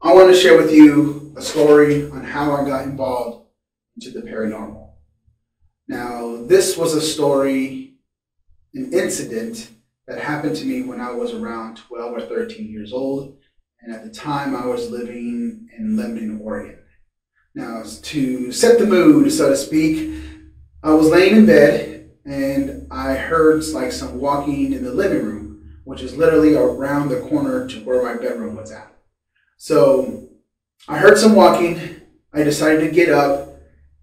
I want to share with you a story on how I got involved into the paranormal. Now, this was a story, an incident that happened to me when I was around 12 or 13 years old. And at the time, I was living in Lebanon, Oregon. Now, to set the mood, so to speak, I was laying in bed and I heard like some walking in the living room, which is literally around the corner to where my bedroom was at. So I heard some walking. I decided to get up,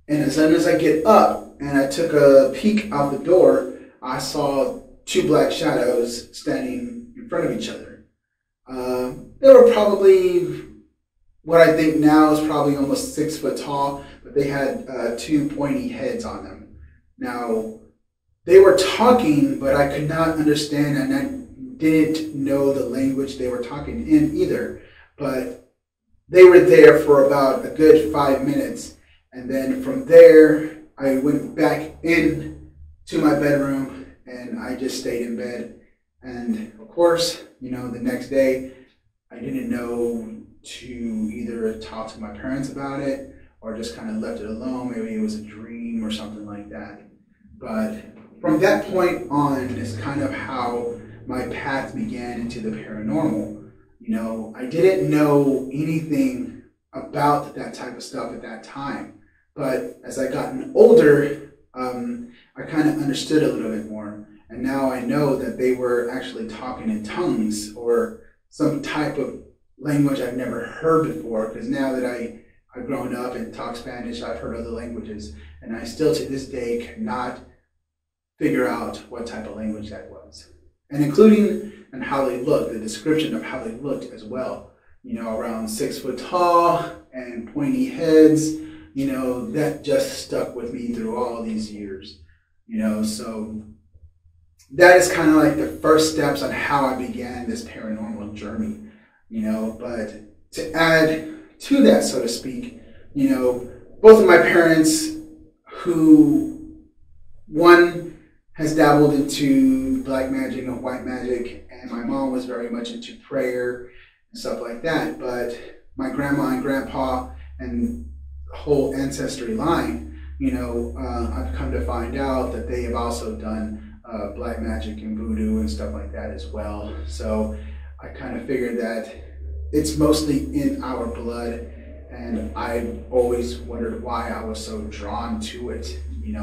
and as soon as I get up and I took a peek out the door, I saw two black shadows standing in front of each other. They were probably what I think now is probably almost 6 foot tall, but they had two pointy heads on them. Now, they were talking, but I could not understand, and I didn't know the language they were talking in either. But they were there for about a good 5 minutes. And then from there, I went back in to my bedroom and I just stayed in bed. And of course, the next day, I didn't know to either talk to my parents about it or just kind of left it alone. Maybe it was a dream or something like that. But from that point on is kind of how my path began into the paranormal. I didn't know anything about that type of stuff at that time. But as I gotten older, I kind of understood a little bit more. And now I know that they were actually talking in tongues or some type of language I've never heard before. Because now that I've grown up and talk Spanish, I've heard other languages. And I still to this day cannot figure out what type of language that was. And including and how they looked, the description of how they looked as well. Around 6 foot tall and pointy heads, that just stuck with me through all these years. So that is kind of like the first steps on how I began this paranormal journey. But to add to that, so to speak, both of my parents, who one has dabbled into black magic and white magic, and my mom was very much into prayer and stuff like that. But my grandma and grandpa and the whole ancestry line, I've come to find out that they have also done black magic and voodoo and stuff like that as well. So I kind of figured that it's mostly in our blood, and I always wondered why I was so drawn to it, and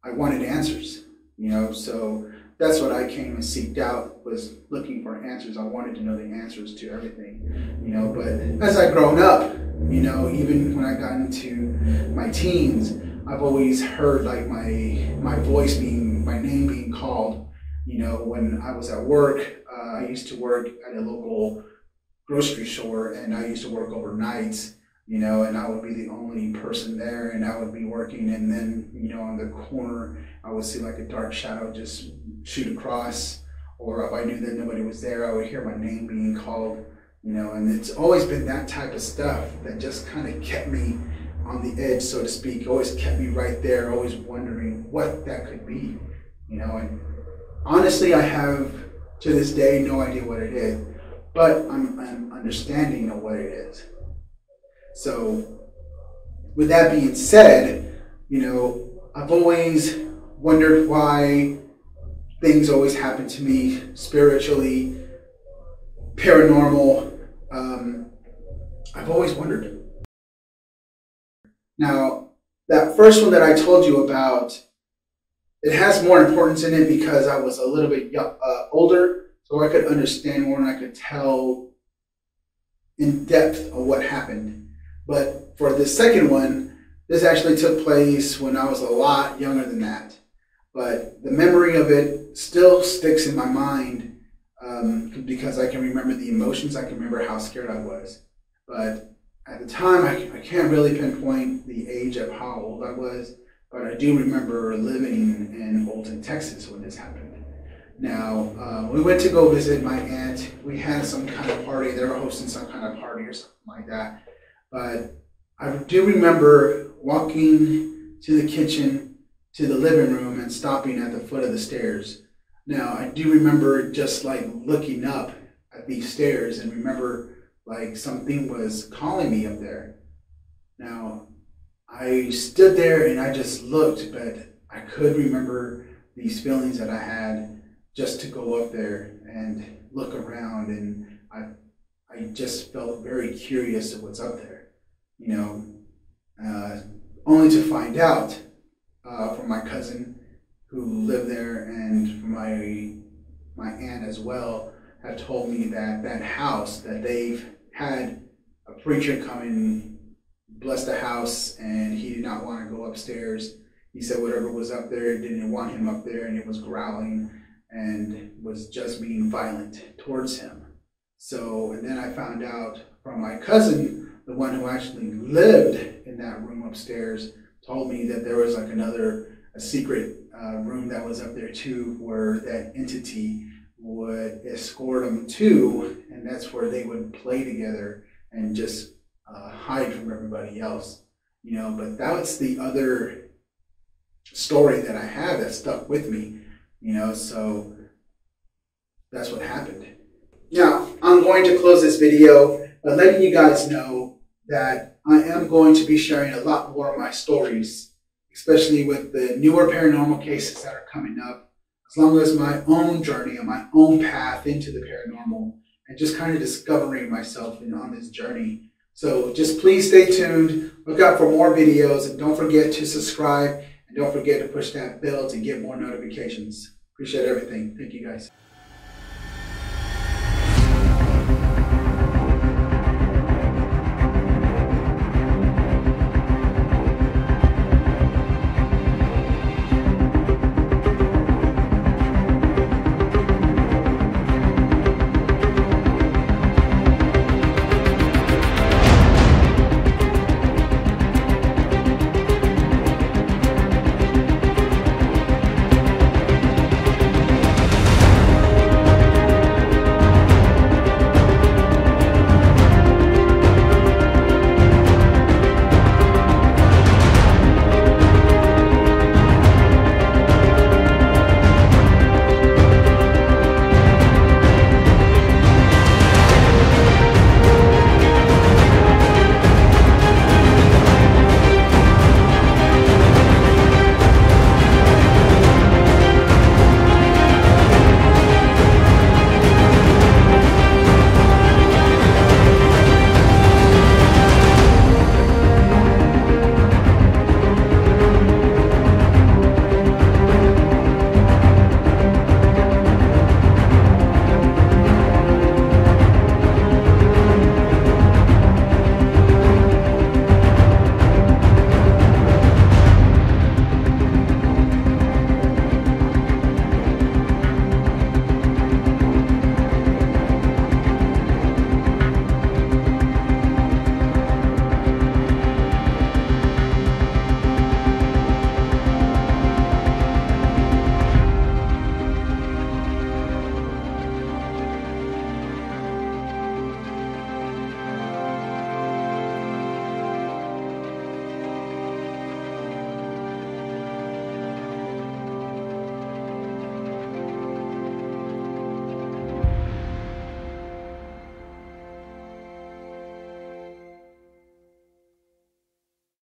I wanted answers, so that's what I came and seeked out, was looking for answers. I wanted to know the answers to everything, but as I've grown up, even when I got into my teens, I've always heard like my name being called, when I was at work. I used to work at a local grocery store, and I used to work overnights, and I would be the only person there, and I would be working, and then, on the corner, I would see like a dark shadow just shoot across, or if I knew that nobody was there, I would hear my name being called, and it's always been that type of stuff that just kind of kept me on the edge, so to speak, always kept me right there, always wondering what that could be, and honestly, I have, to this day, no idea what it is, but I'm understanding of what it is. So, with that being said, I've always wondered why things always happen to me spiritually, paranormal. I've always wondered. Now, that first one that I told you about, it has more importance in it because I was a little bit older, so I could understand more and I could tell in depth of what happened. But for the second one, this actually took place when I was a lot younger than that. But the memory of it still sticks in my mind because I can remember the emotions, I can remember how scared I was. But at the time, I can't really pinpoint the age of how old I was, but I do remember living in Bolton, Texas when this happened. Now, we went to go visit my aunt. We had some kind of party. They were hosting some kind of party or something like that. But I do remember walking to the kitchen, to the living room, and stopping at the foot of the stairs. Now, I do remember just like looking up at these stairs and remember like something was calling me up there. Now, I stood there and I just looked, but I could remember these feelings that I had just to go up there and look around, and I just felt very curious of what's up there, you know, only to find out from my cousin who lived there and from my aunt as well had told me that that house, that they've had a preacher come and bless the house, and he did not want to go upstairs. He said whatever was up there didn't want him up there, and it was growling and was just being violent towards him. So, and then I found out from my cousin, the one who actually lived in that room upstairs, told me that there was like a secret room that was up there too, where that entity would escort them to, and that's where they would play together and just hide from everybody else, you know. But that's the other story that I have that stuck with me, you know, so that's what happened. Now, I'm going to close this video by letting you guys know that I am going to be sharing a lot more of my stories, especially with the newer paranormal cases that are coming up, as long as my own journey and my own path into the paranormal and just kind of discovering myself on this journey. So just please stay tuned, look out for more videos, and don't forget to subscribe, and don't forget to push that bell to get more notifications. Appreciate everything. Thank you guys.